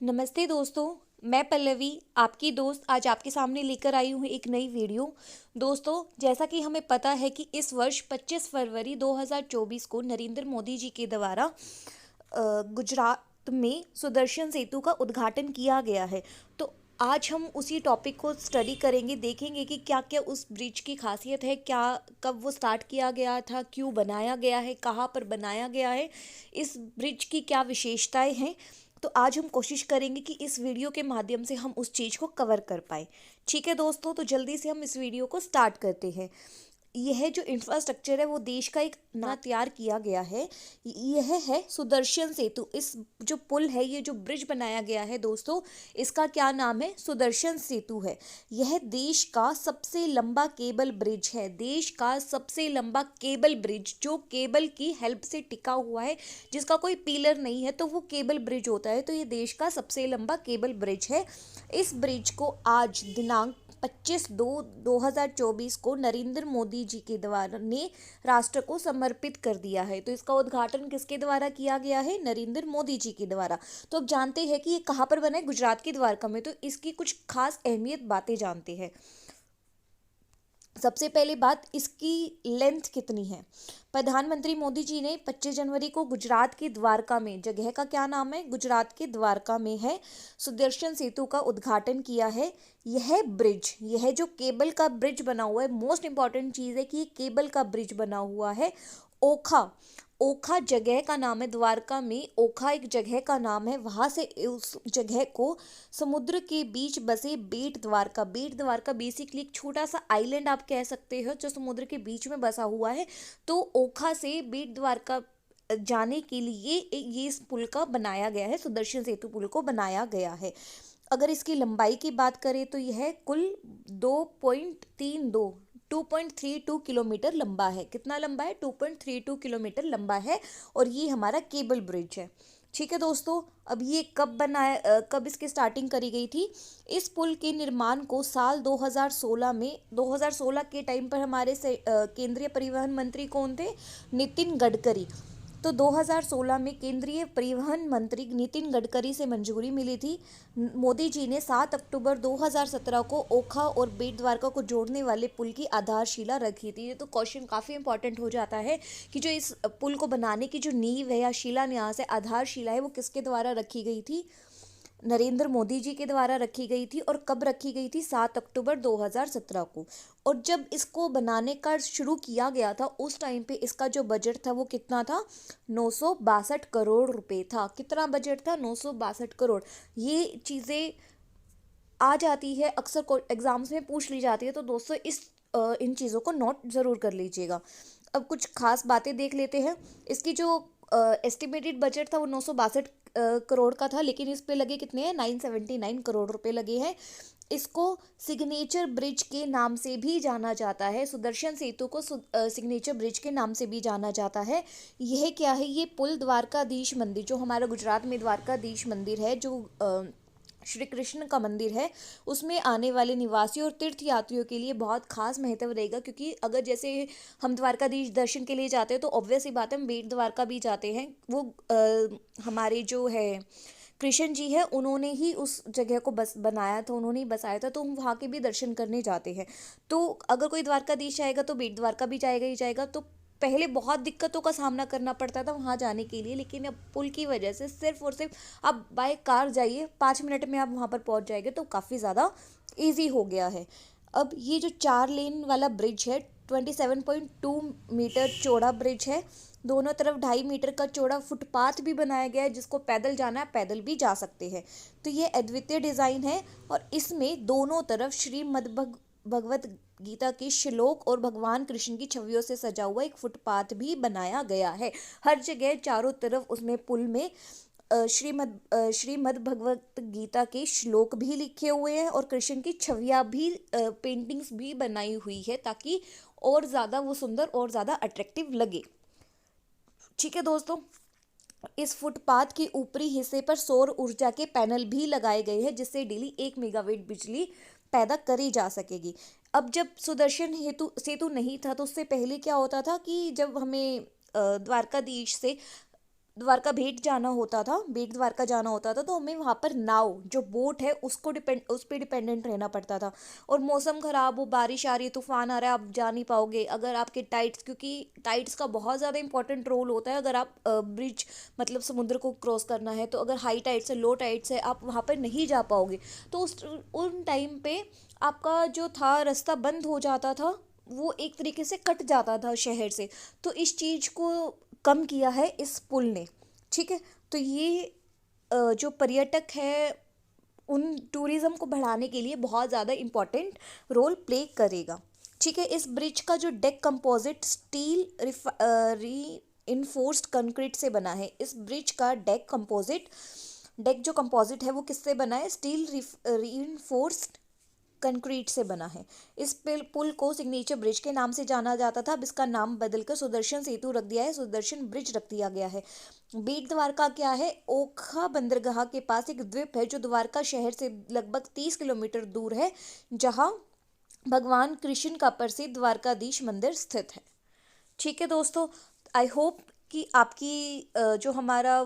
नमस्ते दोस्तों। मैं पल्लवी आपकी दोस्त आज आपके सामने लेकर आई हूँ एक नई वीडियो। दोस्तों, जैसा कि हमें पता है कि इस वर्ष 25 फरवरी 2024 को नरेंद्र मोदी जी के द्वारा गुजरात में सुदर्शन सेतु का उद्घाटन किया गया है। तो आज हम उसी टॉपिक को स्टडी करेंगे, देखेंगे कि क्या क्या उस ब्रिज की खासियत है, क्या कब वो स्टार्ट किया गया था, क्यों बनाया गया है, कहाँ पर बनाया गया है, इस ब्रिज की क्या विशेषताएं हैं। तो आज हम कोशिश करेंगे कि इस वीडियो के माध्यम से हम उस चीज़ को कवर कर पाए। ठीक है दोस्तों, तो जल्दी से हम इस वीडियो को स्टार्ट करते हैं। यह जो इंफ्रास्ट्रक्चर है वो देश का एक ना तैयार किया गया है। यह है सुदर्शन सेतु। इस जो पुल है, ये जो ब्रिज बनाया गया है दोस्तों, इसका क्या नाम है? सुदर्शन सेतु है। यह देश का सबसे लंबा केबल ब्रिज है। देश का सबसे लंबा केबल ब्रिज, जो केबल की हेल्प से टिका हुआ है, जिसका कोई पिलर नहीं है, तो वो केबल ब्रिज होता है। तो ये देश का सबसे लंबा केबल ब्रिज है। इस ब्रिज को आज दिनांक 25/2/2024 को नरेंद्र मोदी जी के द्वारा ने राष्ट्र को समर्पित कर दिया है। तो इसका उद्घाटन किसके द्वारा किया गया है? नरेंद्र मोदी जी के द्वारा। तो अब जानते हैं कि ये कहाँ पर बना है? गुजरात के द्वारका में। तो इसकी कुछ खास अहमियत बातें जानते हैं। सबसे पहले बात, इसकी लेंथ कितनी है। प्रधानमंत्री मोदी जी ने 25 जनवरी को गुजरात के द्वारका में, जगह का क्या नाम है? गुजरात के द्वारका में है, सुदर्शन सेतु का उद्घाटन किया है। यह ब्रिज, यह जो केबल का ब्रिज बना हुआ है, मोस्ट इंपॉर्टेंट चीज़ है कि ये केबल का ब्रिज बना हुआ है। ओखा, ओखा जगह का नाम है। द्वारका में ओखा एक जगह का नाम है। वहाँ से उस जगह को समुद्र के बीच बसे बेट द्वारका, बेट द्वारका बेसिकली एक छोटा सा आइलैंड आप कह सकते हो, जो समुद्र के बीच में बसा हुआ है। तो ओखा से बेट द्वारका जाने के लिए ये इस पुल का बनाया गया है, सुदर्शन सेतु पुल को बनाया गया है। अगर इसकी लंबाई की बात करें तो यह कुल 2.32 किलोमीटर लंबा है। कितना लंबा है? 2.32 किलोमीटर लंबा है। और ये हमारा केबल ब्रिज है। ठीक है दोस्तों, अब ये कब इसकी स्टार्टिंग करी गई थी? इस पुल के निर्माण को साल 2016 में, 2016 के टाइम पर हमारे केंद्रीय परिवहन मंत्री कौन थे? नितिन गडकरी। तो 2016 में केंद्रीय परिवहन मंत्री नितिन गडकरी से मंजूरी मिली थी। मोदी जी ने 7 अक्टूबर 2017 को ओखा और बेट द्वारका को जोड़ने वाले पुल की आधारशिला रखी थी। ये तो क्वेश्चन काफ़ी इंपॉर्टेंट हो जाता है कि जो इस पुल को बनाने की जो नींव है या शिलान्यास है, आधारशिला है, वो किसके द्वारा रखी गई थी? नरेंद्र मोदी जी के द्वारा रखी गई थी। और कब रखी गई थी? 7 अक्टूबर 2017 को। और जब इसको बनाने का शुरू किया गया था, उस टाइम पे इसका जो बजट था वो कितना था? 962 करोड़ रुपए था। कितना बजट था? 962 करोड़। ये चीज़ें आ जाती है, अक्सर एग्जाम्स में पूछ ली जाती है। तो दोस्तों, इन चीज़ों को नोट ज़रूर कर लीजिएगा। अब कुछ खास बातें देख लेते हैं। इसकी जो एस्टिमेटेड बजट था वो 962 करोड़ का था, लेकिन इस पे लगे कितने हैं? 979 करोड़ रुपए लगे हैं। इसको सिग्नेचर ब्रिज के नाम से भी जाना जाता है। सुदर्शन सेतु को सिग्नेचर ब्रिज के नाम से भी जाना जाता है। यह क्या है? ये पुल द्वारकाधीश मंदिर, जो हमारा गुजरात में द्वारकाधीश मंदिर है, जो श्री कृष्ण का मंदिर है, उसमें आने वाले निवासियों और तीर्थ यात्रियों के लिए बहुत खास महत्व रहेगा। क्योंकि अगर जैसे हम द्वारकाधीश दर्शन के लिए जाते हैं तो ऑब्वियस ही बात है, हम बेट द्वारका भी जाते हैं। वो हमारे जो है कृष्ण जी है, उन्होंने ही उस जगह को बस बनाया था, उन्होंने ही बसाया था। तो हम वहाँ के भी दर्शन करने जाते हैं। तो अगर कोई द्वारकाधीश जाएगा तो बेट द्वारका भी जाएगा ही जाएगा। तो पहले बहुत दिक्कतों का सामना करना पड़ता था वहाँ जाने के लिए, लेकिन अब पुल की वजह से सिर्फ और सिर्फ आप बाय कार जाइए, 5 मिनट में आप वहाँ पर पहुँच जाएंगे। तो काफ़ी ज़्यादा ईजी हो गया है। अब ये जो 4 लेन वाला ब्रिज है, 27.2 मीटर चौड़ा ब्रिज है। दोनों तरफ 2.5 मीटर का चौड़ा फुटपाथ भी बनाया गया है, जिसको पैदल जाना है पैदल भी जा सकते हैं। तो ये अद्वितीय डिज़ाइन है। और इसमें दोनों तरफ श्रीमद् भगवत गीता के श्लोक और भगवान कृष्ण की छवियों से सजा हुआ एक फुटपाथ भी बनाया गया है। हर जगह चारों तरफ उसमें पुल में श्रीमद् भगवत गीता के श्लोक भी लिखे हुए हैं और कृष्ण की छवियाँ भी, पेंटिंग्स भी बनाई हुई है, ताकि और ज़्यादा वो सुंदर और ज़्यादा अट्रैक्टिव लगे। ठीक है दोस्तों, इस फुटपाथ के ऊपरी हिस्से पर सौर ऊर्जा के पैनल भी लगाए गए हैं, जिससे डेली 1 मेगावाट बिजली पैदा करी जा सकेगी। अब जब सुदर्शन हेतु सेतु नहीं था, तो उससे पहले क्या होता था कि जब हमें द्वारकाधीश से द्वारका भेट जाना होता था, बेट द्वारका जाना होता था, तो हमें वहाँ पर नाव जो बोट है उस पर डिपेंडेंट रहना पड़ता था। और मौसम ख़राब हो, बारिश आ रही है, तूफान आ रहा है, आप जा नहीं पाओगे। अगर आपके टाइड्स, क्योंकि टाइड्स का बहुत ज़्यादा इंपॉर्टेंट रोल होता है अगर आप ब्रिज मतलब समुद्र को क्रॉस करना है, तो अगर हाई टाइड्स है, लो टाइड्स है, आप वहाँ पर नहीं जा पाओगे। तो उन टाइम पे आपका जो था रास्ता बंद हो जाता था, वो एक तरीके से कट जाता था शहर से। तो इस चीज़ को कम किया है इस पुल ने। ठीक है, तो ये जो पर्यटक है उन टूरिज़्म को बढ़ाने के लिए बहुत ज़्यादा इम्पोर्टेंट रोल प्ले करेगा। ठीक है, इस ब्रिज का जो डेक कंपोजिट स्टील री इन्फोर्स्ड कंक्रीट से बना है। इस ब्रिज का डेक जो कंपोजिट है वो किससे बना है? स्टील री कंक्रीट से बना है। इस पुल को सिग्नेचर ब्रिज के नाम से जाना जाता था, अब इसका नाम बदलकर सुदर्शन सेतु रख दिया है, सुदर्शन ब्रिज रख दिया गया है। बेट द्वारका क्या है? ओखा बंदरगाह के पास एक द्वीप है जो द्वारका शहर से लगभग 30 किलोमीटर दूर है, जहाँ भगवान कृष्ण का प्रसिद्ध द्वारकाधीश मंदिर स्थित है। ठीक है दोस्तों, आई होप कि आपकी जो हमारा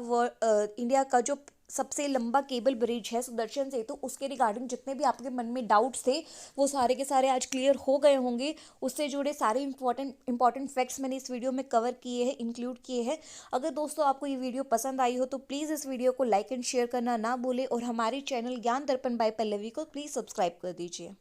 इंडिया का जो सबसे लंबा केबल ब्रिज है सुदर्शन सेतु, उसके रिगार्डिंग जितने भी आपके मन में डाउट्स थे वो सारे के सारे आज क्लियर हो गए होंगे। उससे जुड़े सारे इंपॉर्टेंट फैक्ट्स मैंने इस वीडियो में कवर किए हैं, इंक्लूड किए हैं। अगर दोस्तों आपको ये वीडियो पसंद आई हो तो प्लीज़ इस वीडियो को लाइक एंड शेयर करना ना भूलें, और हमारे चैनल ज्ञान दर्पण बाय पल्लवी को प्लीज़ सब्सक्राइब कर दीजिए।